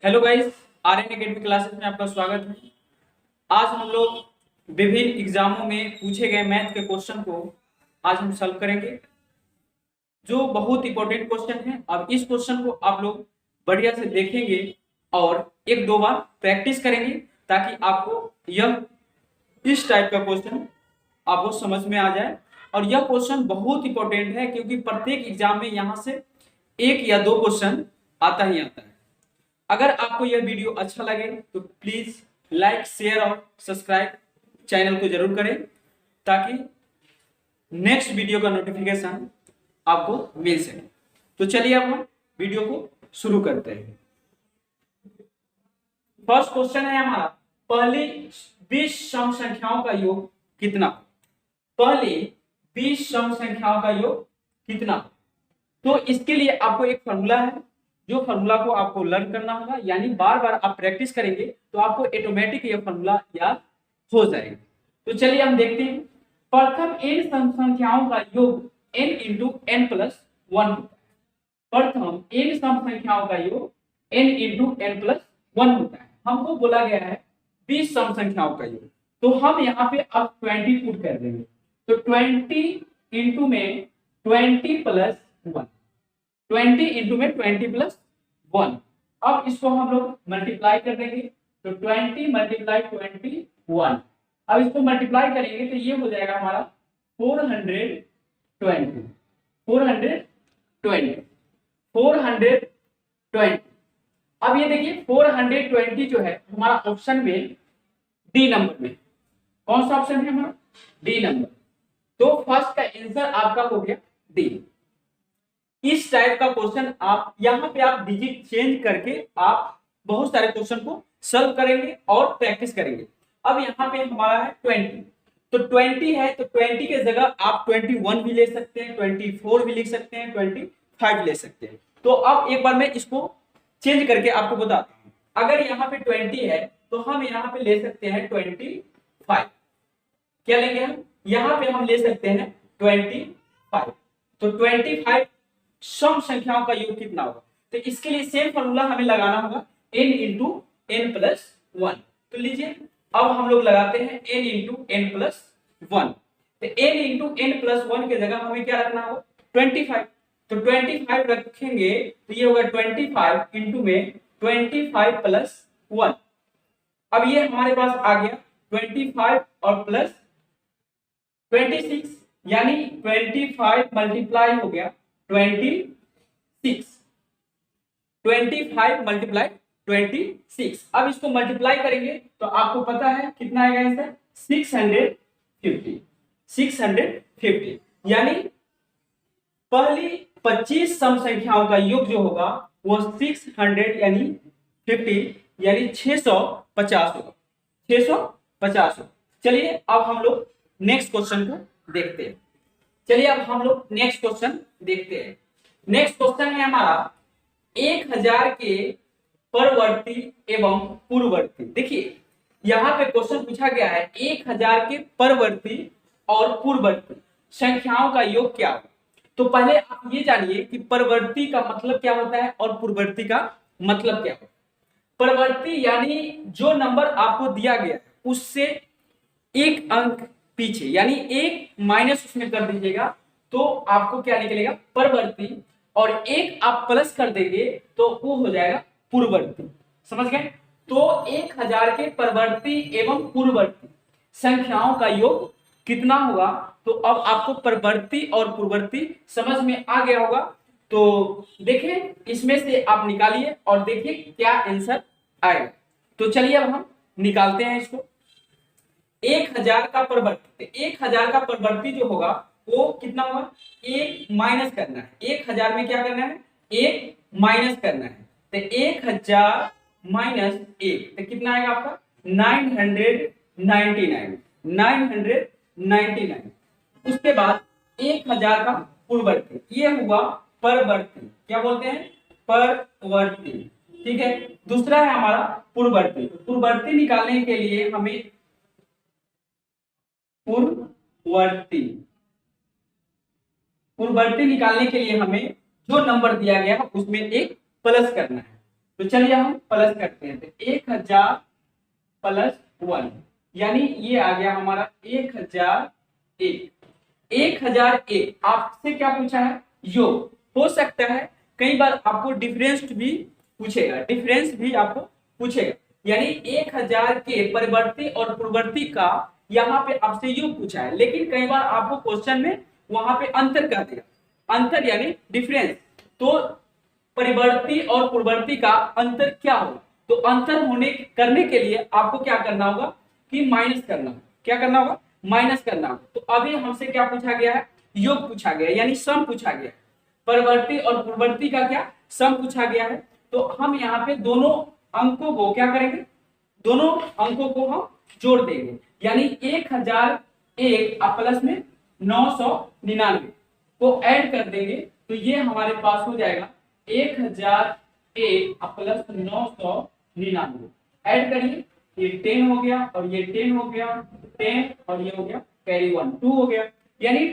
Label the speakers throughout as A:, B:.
A: Hello guys, Aryan academy classes में आपका स्वागत है। आज हम लोग विभिन्न एग्जामों में पूछे गए मैथ के क्वेश्चन को आज हम सॉल्व करेंगे, जो बहुत इंपॉर्टेंट क्वेश्चन है। अब इस क्वेश्चन को आप लोग बढ़िया से देखेंगे और एक दो बार प्रैक्टिस करेंगे ताकि आपको यह इस टाइप का क्वेश्चन आपको समझ में आ जाए। और यह क्वेश्चन बहुत इंपॉर्टेंट है क्योंकि प्रत्येक एग्जाम में यहाँ से एक या दो क्वेश्चन आता ही आता है। अगर आपको यह वीडियो अच्छा लगे तो प्लीज लाइक, शेयर और सब्सक्राइब चैनल को जरूर करें ताकि नेक्स्ट वीडियो का नोटिफिकेशन आपको मिल सके। तो चलिए अब हम वीडियो को शुरू करते हैं। फर्स्ट क्वेश्चन है हमारा, पहली 20 सम संख्याओं का योग कितना? पहली 20 सम संख्याओं का योग कितना? तो इसके लिए आपको एक फॉर्मूला है, जो फॉर्मूला को आपको लर्न करना होगा, यानी बार बार आप प्रैक्टिस करेंगे तो आपको ऑटोमेटिक ये फॉर्मूला याद हो जाएगा। तो चलिए हम देखते हैं। प्रथम n सम संख्याओं का योग n इंटू n प्लस 1 होता है। प्रथम n सम संख्याओं का योग n इंटू n प्लस 1 होता है। हमको बोला गया है 20 सम संख्याओं का योग, तो हम यहाँ पे अब 20 पुट कर देंगे। तो 20 इंटू में 20 प्लस 1, 20 इंटू में 20 प्लस 1। अब इसको हम लोग मल्टीप्लाई कर देंगे, तो 20 मल्टीप्लाई 21। अब इसको मल्टीप्लाई करेंगे तो ये हो जाएगा हमारा 420 420। अब ये देखिए 420 जो है हमारा ऑप्शन में डी नंबर में, कौन सा ऑप्शन है हमारा? D number. तो फर्स्ट का आंसर आपका हो गया डी। इस टाइप का क्वेश्चन आप यहाँ पे आप डिजिट चेंज करके आप बहुत सारे क्वेश्चन को सॉल्व करेंगे और प्रैक्टिस करेंगे। अब यहाँ पे हमारा है 20, तो 20 है तो 20 के जगह आप 21 भी ले सकते हैं, 24 भी लिख सकते हैं, 25 ले सकते हैं। तो अब एक बार मैं इसको चेंज करके आपको बताता हूँ। अगर यहाँ पे 20 है तो हम यहाँ पे ले सकते हैं 25। क्या लेंगे हम? यहाँ पे हम ले सकते हैं 25। तो 25 सम संख्याओं का योग कितना होगा? तो इसके लिए सेम फॉर्मूला हमें लगाना होगा n इंटू n प्लस 1। तो लीजिए अब हम लोग लगाते हैं n इंटू n प्लस 1। तो n इंटू n प्लस 1 के जगह हमें क्या रखना होगा? 25। तो 25 रखेंगे तो ये होगा 25 इंटू में 25 प्लस 1। अब ये हमारे पास आ गया 25 और प्लस 26, यानी 25 मल्टीप्लाई हो गया 26, 25 मल्टीप्लाई 26। अब इसको मल्टीप्लाई करेंगे तो आपको पता है कितना आएगा आंसर? 650। यानी पहली 25 सम संख्याओं का योग जो होगा वो 600 यानी 50 यानी 650 होगा, 650 होगा। चलिए अब हम लोग नेक्स्ट क्वेश्चन को देखते हैं। नेक्स्ट क्वेश्चन है हमारा 1000 के परवर्ती एवं पूर्ववर्ती। देखिए यहाँ पे क्वेश्चन पूछा गया है 1000 के परवर्ती और पूर्ववर्ती संख्याओं का योग क्या होगा। तो पहले आप ये जानिए कि परवर्ती का मतलब क्या होता है और पूर्ववर्ती का मतलब क्या होता है। परवर्ती यानी जो नंबर आपको दिया गया है उससे एक अंक पीछे, यानी एक माइनस उसमें कर दीजिएगा तो आपको क्या निकलेगा? परवर्ती। और एक आप प्लस कर देंगे तो वो हो जाएगा पूर्ववर्ती। समझ गए? तो 1000 के परवर्ती एवं पूर्ववर्ती संख्याओं का योग कितना होगा? तो अब आपको परवर्ती और पूर्ववर्ती समझ में आ गया होगा। तो देखिए इसमें से आप निकालिए और देखिए क्या आंसर आएगा। तो चलिए अब हम निकालते हैं इसको। 1000 का परवर्ती, 1000 का परवर्ती जो होगा वो कितना होगा? एक माइनस करना है। 1000 में क्या करना है? एक माइनस करना है। तो 1000 माइनस 1 तो कितना आएगा आपका? 999। उसके बाद 1000 का पूर्ववर्ती, ये हुआ परवर्ती। क्या बोलते हैं? परवर्ती। ठीक है। दूसरा है हमारा पूर्ववर्ती। पूर्ववर्ती निकालने के लिए हमें पूर्ववर्ती निकालने के लिए हमें जो नंबर दिया गया उसमें एक प्लस करना है। तो चलिए हम प्लस करते हैं। तो 1000 प्लस 1 यानी ये आ गया हमारा 1001। 1001 आपसे क्या पूछा है? योग। हो सकता है कई बार आपको डिफरेंस भी पूछेगा, डिफरेंस भी आपको पूछेगा, यानी 1000 के परिवर्ती और पूर्ववर्ती का यहाँ पे आपसे योग पूछा है, लेकिन कई बार आपको क्वेश्चन में वहां पे अंतर कर देगा, अंतर यानी डिफरेंस। तो परिवर्ती और पूर्ववर्ती का अंतर क्या होगा? तो अंतर होने करने के लिए आपको क्या करना होगा कि माइनस करना होगा। क्या करना होगा? माइनस करना होगा। तो अभी हमसे क्या पूछा गया है? योग पूछा गया, यानी सम पूछा गया। परिवर्ती और पूर्ववर्ती का क्या सम पूछा गया है। तो हम यहाँ पे दोनों अंकों को क्या करेंगे? दोनों अंकों को हम जोड़ देंगे, यानी 1001 प्लस में 999 को ऐड कर देंगे। तो ये हमारे पास हो जाएगा 1001 प्लस 999। ऐड करिए, ये 10 हो गया और ये 10 हो गया, 10 और ये हो गया कैरी 1 2 हो गया, यानी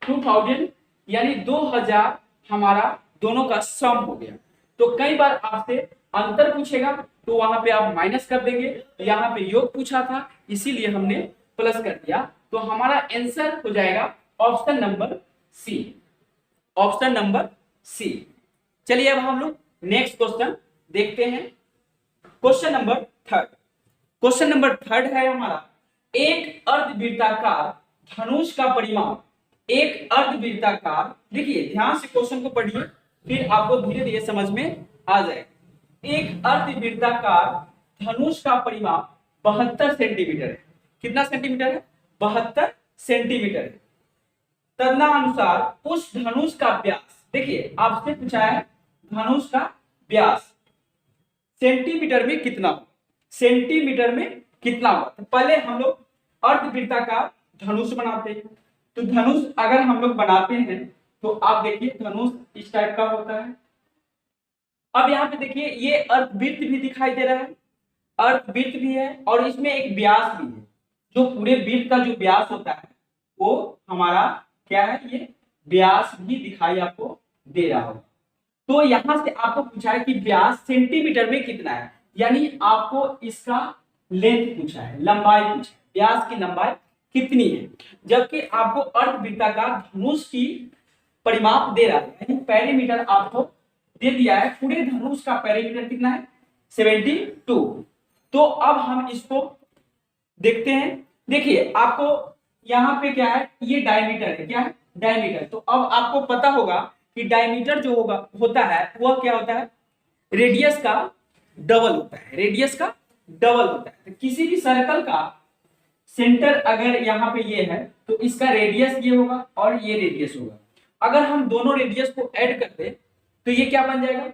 A: 2000 यानी 2000 हमारा दोनों का सम हो गया। तो कई बार आपसे अंतर पूछेगा तो वहां पे आप माइनस कर देंगे, यहाँ पे योग पूछा था इसीलिए हमने प्लस कर दिया। तो हमारा आंसर हो जाएगा option number C, option number C. चलिए अब हम लोग नेक्स्ट क्वेश्चन देखते हैं। Question number third, question number third है हमारा, एक अर्धवृत्ताकार धनुष का परिमाप। एक अर्धवृत्ताकार, देखिए ध्यान से क्वेश्चन को पढ़िए फिर आपको धीरे धीरे समझ में आ जाएगा। एक अर्धवृत्ताकार धनुष का परिमाप 72 सेंटीमीटर है। कितना सेंटीमीटर है? 72 सेंटीमीटर है। तदनुसार उस धनुष का व्यास, देखिए आपसे पूछा है धनुष का व्यास सेंटीमीटर में कितना हो, सेंटीमीटर में कितना होगा। तो पहले हम लोग अर्धवृत्ताकार धनुष बनाते हैं। तो धनुष अगर हम लोग बनाते हैं तो आप देखिए धनुष इस टाइप का होता है। अब यहाँ पे देखिए ये अर्धवृत्त भी दिखाई दे रहा है, अर्धवृत्त भी है और इसमें एक व्यास भी है। जो पूरे वृत्त का जो व्यास होता है वो हमारा क्या है? ये व्यास भी दिखाई आपको दे रहा होगा। तो यहां से आपको पूछा है कि व्यास सेंटीमीटर में कितना है, यानी आपको इसका लेंथ पूछा है, लंबाई पूछा है, व्यास की लंबाई कितनी है। जबकि आपको अर्धवृत्ताकार धनुष की परिमाप दे रहा है, यानी पेरीमीटर आपको दे दिया है। पूरे धनुष का पेरीमीटर कितना है? 72। तो अब हम इसको देखते हैं। देखिए आपको यहाँ पे क्या है? ये डायमीटर है। क्या है? डायमीटर। तो अब आपको पता होगा कि डायमीटर जो होगा होता है वह क्या होता है? रेडियस का डबल होता है, रेडियस का डबल होता है। तो किसी भी सर्कल का सेंटर अगर यहाँ पे ये है तो इसका रेडियस ये होगा और ये रेडियस होगा। अगर हम दोनों रेडियस को ऐड कर दें तो ये क्या बन जाएगा?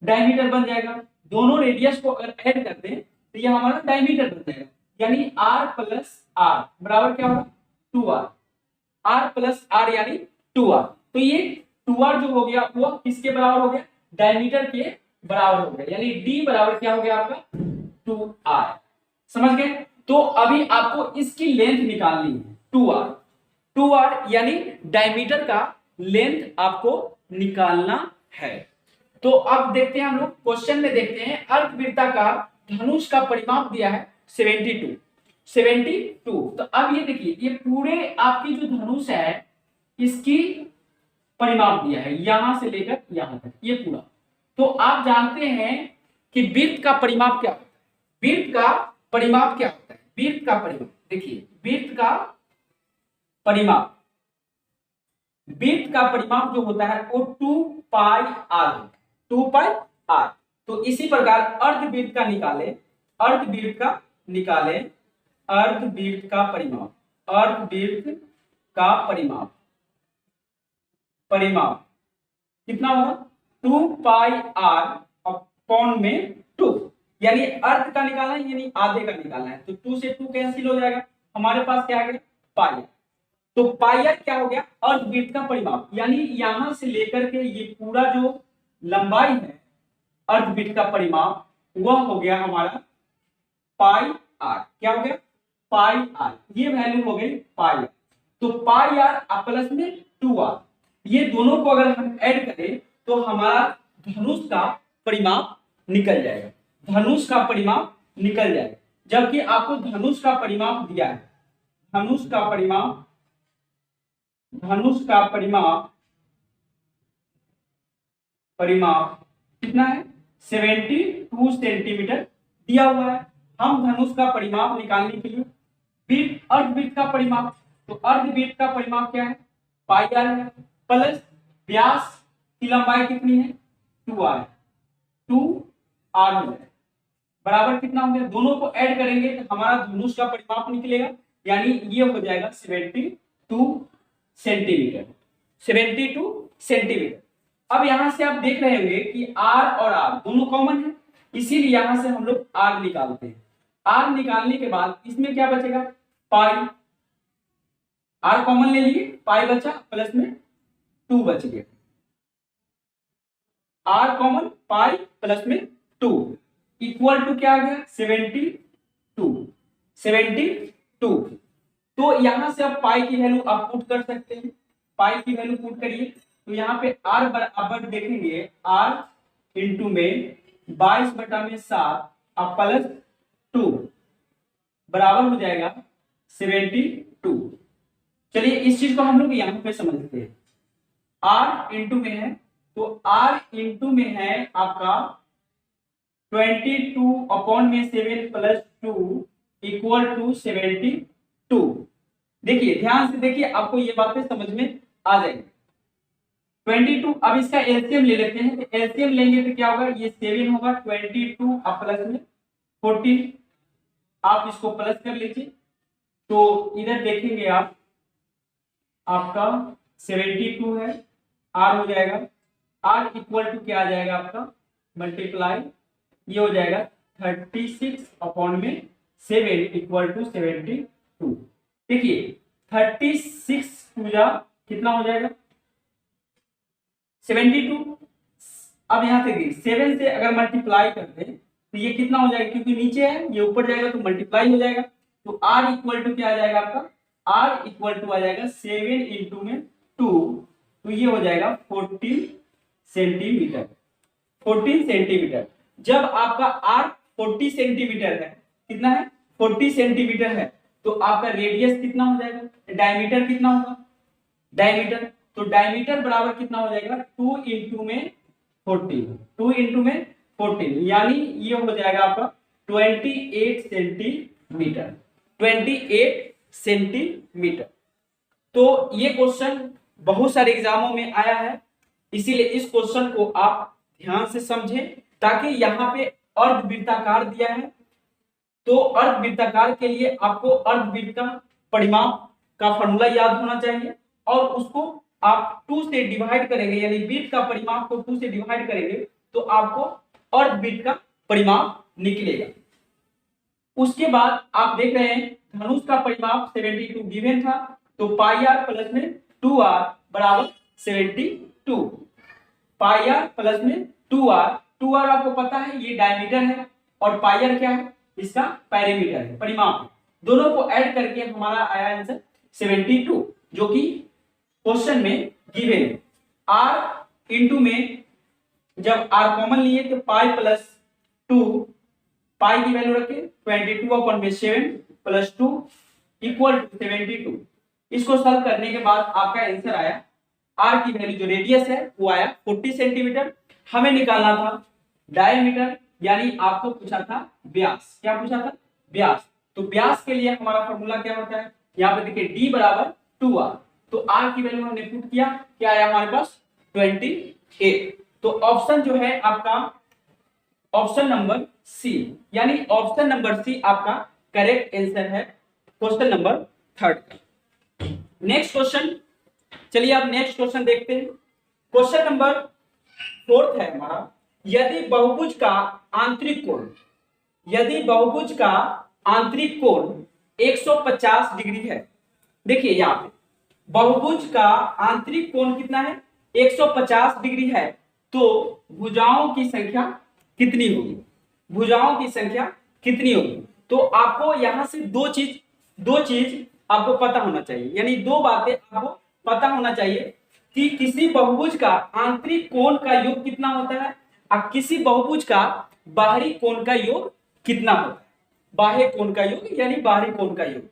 A: डायमीटर बन जाएगा। दोनों रेडियस को अगर ऐड कर दें तो ये हमारा डायमीटर बन जाएगा, यानी r प्लस आर बराबर क्या होगा? 2r। r प्लस आर यानी 2r। तो ये 2r जो हो गया वो किसके बराबर हो गया? डायमीटर के बराबर हो गया, यानी d बराबर क्या हो गया आपका? 2r। समझ गए? तो अभी आपको इसकी लेंथ निकालनी है 2r। 2r यानी डायमीटर का लेंथ आपको निकालना है। तो अब देखते हैं हम लोग क्वेश्चन में देखते हैं अर्धवृत्ताकार धनुष का परिमाप दिया है 72। तो अब ये देखिए ये पूरे आपकी जो धनुष है इसकी परिमाप दिया है यहां से लेकर यहां तक, ये पूरा। तो आप जानते हैं कि वृत्त का परिमाप क्या होता है? वृत्त का परिमाप क्या होता है? वृत्त का परिमाप देखिए, वृत्त का परिमाप, वृत्त का परिमाप जो होता है वो 2 पाई आर होता है, 2 पाई आर। तो इसी प्रकार अर्धवृत्त का निकाले, अर्धवृत्त का निकाले, अर्धवृत्त का परिमाप, अर्धवृत्त का परिमाप, परिमाप कितना होगा? 2 पाई आर अपॉन में 2, यानी अर्ध का निकालना है यानी आधे का निकालना है। तो 2 से 2 कैंसिल हो जाएगा, हमारे पास क्या आ गया? पाई। तो पाई आर क्या हो गया? अर्धवृत्त का परिमाप, यानी यहां से लेकर के ये पूरा जो लंबाई है अर्धवृत्त का परिमाप वह हो गया हमारा पाई आर। क्या हो गया? पाई आर। ये वैल्यू हो गई पाई आर। तो पाई आर प्लस में 2r, ये दोनों को अगर हम ऐड करें तो हमारा धनुष का परिमाप निकल जाएगा, धनुष का परिमाप निकल जाएगा। जबकि आपको धनुष का परिमाप दिया है, धनुष का परिमाप कितना है 72 सेंटीमीटर दिया हुआ है। हम धनुष का परिमाप निकालने के लिए अर्धवृत्त का परिमाप, तो अर्धवृत्त का परिमाप क्या है पाई आर है, प्लस व्यास की लंबाई कितनी है 2r, 2r हो जाएगा बराबर कितना हो गया, दोनों को ऐड करेंगे तो हमारा धनुष का परिमाप निकलेगा, यानी ये हो जाएगा 72 सेंटीमीटर, 72 सेंटीमीटर। अब यहां से आप देख रहे होंगे कि r और r दोनों कॉमन है, इसीलिए यहां से हम लोग r निकालते हैं। r निकालने के बाद इसमें क्या बचेगा पाई, r कॉमन ले लिए, पाई बचा, प्लस में 2 बच गया, r कॉमन पाई प्लस में 2 इक्वल टू क्या आ गया 72। तो यहां से आप पाई की वैल्यू आप पुट कर सकते हैं, पाई की वैल्यू पुट करिए तो यहाँ पे r बराबर देखेंगे r इंटू में 22/7 अब प्लस 2 बराबर हो जाएगा 72। चलिए इस चीज को हम लोग यहाँ पे समझते हैं, r इंटू में है तो r इंटू में है आपका 22/7 प्लस 2 इक्वल टू 72। देखिए ध्यान से देखिए, आपको ये बातें समझ में आ जाएंगी। 22, अब इसका एलसीएम ले लेते हैं, तो एलसीएम लेंगे तो क्या होगा, ये 7 होगा, 22 अब प्लस में 14, आप इसको प्लस कर लीजिए तो इधर देखेंगे आप आपका 72 है, r हो जाएगा, r इक्वल टू क्या आ जाएगा आपका मल्टीप्लाई, ये हो जाएगा 36/7 इक्वल टू 72। देखिए 36 पूजा कितना हो जाएगा 72। अब यहाँ से 7 से अगर मल्टीप्लाई करते हैं तो ये कितना हो जाएगा, क्योंकि नीचे है ये ऊपर जाएगा तो मल्टीप्लाई हो जाएगा, तो r इक्वल टू क्या आ जाएगा आपका, r इक्वल टू आ जाएगा 7 इंटू में 2, तो ये हो जाएगा 14 सेंटीमीटर, 14 सेंटीमीटर। जब आपका r 40 सेंटीमीटर है, कितना है 40 सेंटीमीटर है, तो आपका रेडियस कितना हो जाएगा, डायमीटर कितना होगा, डायमीटर, तो डायमीटर बराबर कितना हो जाएगा 2 इंटू में 14, 2 इंटू में 14, यानी ये हो जाएगा आपका 28 सेंटीमीटर, 28 सेंटीमीटर। तो ये क्वेश्चन बहुत सारे एग्जामों में आया है, इसीलिए इस क्वेश्चन को आप ध्यान से समझें, ताकि यहाँ पे अर्धवृत्ताकार दिया है, तो अर्धवृत्ताकार के लिए आपको अर्धवृत्त का परिमाप का फॉर्मूला याद होना चाहिए, और उसको आप 2 से डिवाइड करेंगे, यानी वृत्त का परिमाप को 2 से डिवाइड करेंगे तो आपको अर्धवृत्त का परिमाप निकलेगा। उसके बाद आप देख रहे हैं धनुष का परिमाप 72 गिवन था, तो पाई आर प्लस में 2r बराबर 72, पाई आर प्लस में 2r आपको पता है ये डायमीटर है, और पाई आर क्या है इसका पैरामीटर है, परिमाप है, दोनों को ऐड करके हमारा आया आंसर 72, जो कि क्वेश्चन में गिवन है। r इंटू में जब r कॉमन लिए तो पाई प्लस 2, पाई की वैल्यू रखे 22/7 प्लस 2 इक्वल टू 72। इसको सॉल्व करने के बाद आपका आंसर आया, r की वैल्यू जो रेडियस है वो आया 40 सेंटीमीटर। हमें निकालना था डायमीटर, यानी आपको पूछा था व्यास, क्या पूछा था व्यास, तो व्यास के लिए हमारा फॉर्मूला क्या होता है, यहाँ पे देखिए d बराबर 2r, तो r की वैल्यू हमने पुट किया, क्या आया हमारे पास 28। तो ऑप्शन जो है आपका ऑप्शन नंबर सी, यानी ऑप्शन नंबर सी आपका करेक्ट आंसर है क्वेश्चन नंबर 3 का। नेक्स्ट क्वेश्चन, चलिए आप नेक्स्ट क्वेश्चन देखते हैं। क्वेश्चन नंबर 4 है हमारा, यदि बहुभुज का आंतरिक कोण, यदि बहुभुज का आंतरिक कोण 150 डिग्री है, देखिए यहाँ पे बहुभुज का आंतरिक कोण कितना है 150 डिग्री है, तो भुजाओं की संख्या कितनी होगी, भुजाओं की संख्या कितनी होगी। तो आपको यहां से दो चीज आपको पता होना चाहिए, यानी दो बातें आपको पता होना चाहिए। कि किसी बहुभुज का आंतरिक कोण का योग कितना होता है और किसी बहुभुज का बाहरी कोण का योग कितना होता है। बाह्य कोण का योग यानी बाहरी कोण का योग।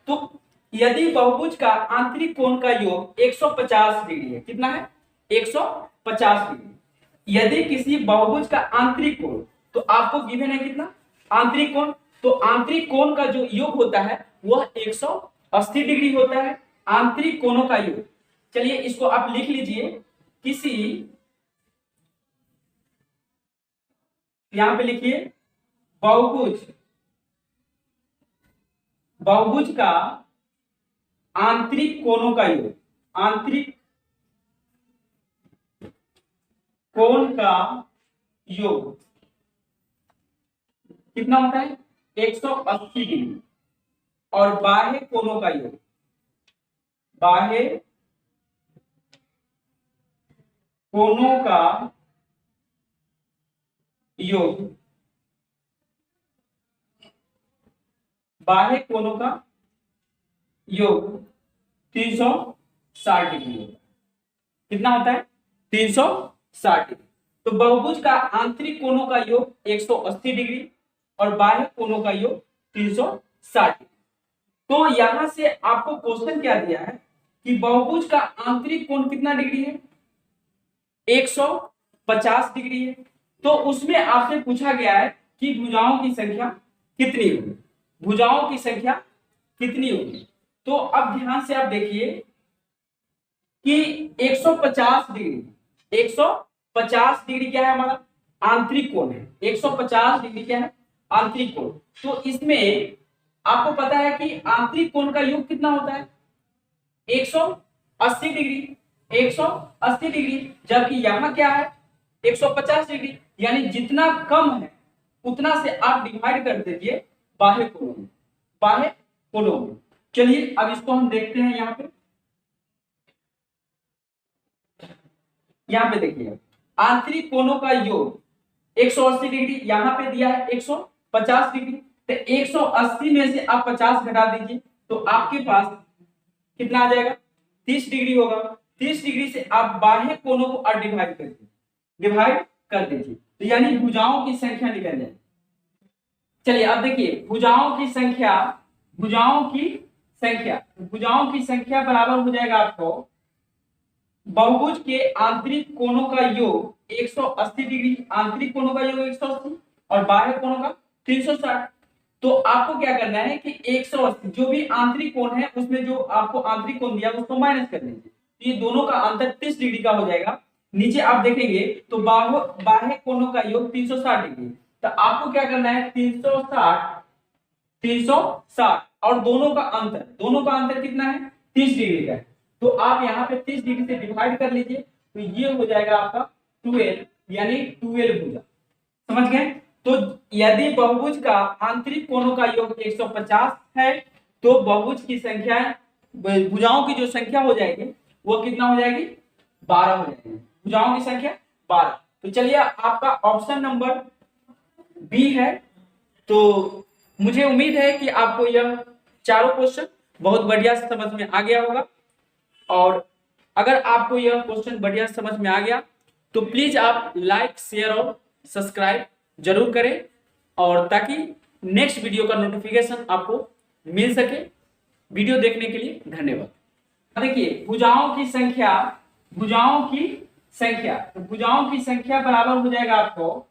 A: तो यदि बहुभुज का आंतरिक कोण का योग 150 डिग्री है, कितना है 150 डिग्री। यदि किसी बहुभुज का आंतरिक कोण, तो आपको गिवन है कितना आंतरिक कोण, तो आंतरिक कोण का जो योग होता है वह 180 डिग्री होता है, आंतरिक कोणों का योग। चलिए इसको आप लिख लीजिए, किसी, यहां पे लिखिए बहुभुज का आंतरिक कोणों का योग, आंतरिक कोण का योग कितना होता है 180 डिग्री, और बाह्य कोणों का योग, बाह्य कोणों का योग, बाह्य कोणों का योग 360 डिग्री होता है। कितना होता है 360 डिग्री। तो बहुभुज का आंतरिक कोणों का योग 180 डिग्री और बाह्य कोणों का योग 360 डिग्री। तो यहां से आपको क्वेश्चन क्या दिया है कि बहुभुज का आंतरिक कोण कितना डिग्री है 150 डिग्री है। तो उसमें आपसे पूछा गया है कि भुजाओं की संख्या कितनी होगी, भुजाओं की संख्या कितनी होगी। तो अब ध्यान से आप देखिए कि 150 डिग्री, 150 डिग्री क्या है हमारा आंतरिक कोण है, 150 डिग्री क्या है आंतरिक कोण। तो इसमें आपको पता है कि आंतरिक कोण का योग कितना होता है 180 डिग्री, 180 डिग्री, जबकि यहां क्या है 150 डिग्री, यानी जितना कम है उतना से आप डिवाइड कर दीजिए बाह्य कोणों में, बाह्य कोणों में। चलिए अब इसको हम देखते हैं। यहां पे देखिए आंतरिक कोणों का योग 180 डिग्री, यहां पे दिया है 150 डिग्री, तो 180 में से आप 50 घटा दीजिए तो आपके पास कितना आ जाएगा 30 डिग्री होगा। 30 डिग्री से आप बाह्य कोणों को और डिवाइड कर दीजिए, तो यानी भुजाओं की संख्या निकल जाएगी। चलिए अब देखिए भुजाओं की संख्या बराबर हो जाएगा आपको बहुभुज के आंतरिक कोणों का योग 180 डिग्री, आंतरिक कोणों का योग 180 और बाह्य कोणों का 360। तो आपको क्या करना है कि 180 जो भी आंतरिक कोण है उसमें जो आपको आंतरिक कोण दिया उसको माइनस कर लीजिए, तो ये दोनों का अंतर 30 डिग्री का हो जाएगा। नीचे आप देखेंगे तो बाह्य कोणों का योग 360 डिग्री, तो आपको क्या करना है 360 और दोनों का अंतर कितना है 30 डिग्री का है। तो आप यहाँ पे 30 डिग्री से डिवाइड कर लीजिए, तो ये हो जाएगा आपका 12, यानी 12 भुजा। समझ गए। तो यदि बहुभुज का आंतरिक कोणों का योग 150 है तो बहुभुज की संख्या, भुजाओं की जो संख्या हो जाएगी वो कितना हो जाएगी 12 हो जाएगी, भुजाओं की संख्या 12। तो चलिए आपका ऑप्शन नंबर बी है। तो मुझे उम्मीद है कि आपको यह चारों क्वेश्चन बहुत बढ़िया समझ में आ गया होगा, और अगर आपको यह क्वेश्चन बढ़िया समझ में आ गया तो प्लीज आप लाइक शेयर और सब्सक्राइब जरूर करें, और ताकि नेक्स्ट वीडियो का नोटिफिकेशन आपको मिल सके। वीडियो देखने के लिए धन्यवाद। देखिए भुजाओं की संख्या बराबर हो जाएगा आपको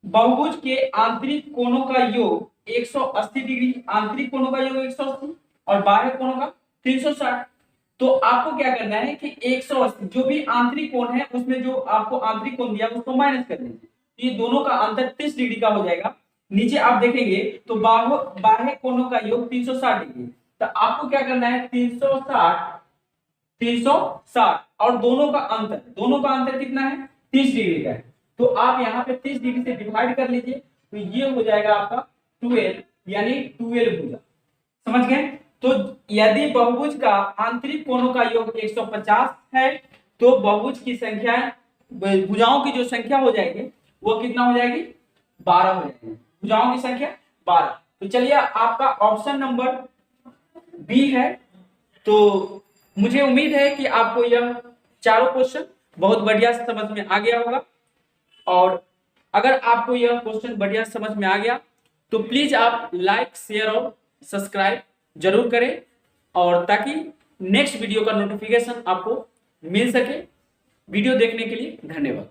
A: बहुभुज के आंतरिक कोणों का योग 180 डिग्री, आंतरिक कोणों का योग 180 और बाह्य कोणों का 360। तो आपको क्या करना है कि 180 जो भी आंतरिक कोण है उसमें जो आपको आंतरिक कोण दिया उसको माइनस कर दीजिए, तो ये दोनों का अंतर 30 डिग्री का हो जाएगा। नीचे आप देखेंगे तो बाह्य कोणों का योग 360 डिग्री, तो आपको क्या करना है 360 और दोनों का अंतर कितना है 30 डिग्री का है। तो आप यहाँ पे 30 डिग्री से डिवाइड कर लीजिए, तो ये हो जाएगा आपका 12, यानी 12 भुजा। समझ गए। तो यदि बहुभुज का आंतरिक कोणों का योग 150 है तो बहुभुज की संख्या, भुजाओं की जो संख्या हो जाएगी वो कितना हो जाएगी 12 हो जाएगी, भुजाओं की संख्या 12। तो चलिए आपका ऑप्शन नंबर बी है। तो मुझे उम्मीद है कि आपको यह चारों क्वेश्चन बहुत बढ़िया समझ में आ गया होगा। और अगर आपको यह क्वेश्चन बढ़िया समझ में आ गया तो प्लीज आप लाइक, शेयर और सब्सक्राइब जरूर करें, और ताकि नेक्स्ट वीडियो का नोटिफिकेशन आपको मिल सके। वीडियो देखने के लिए धन्यवाद।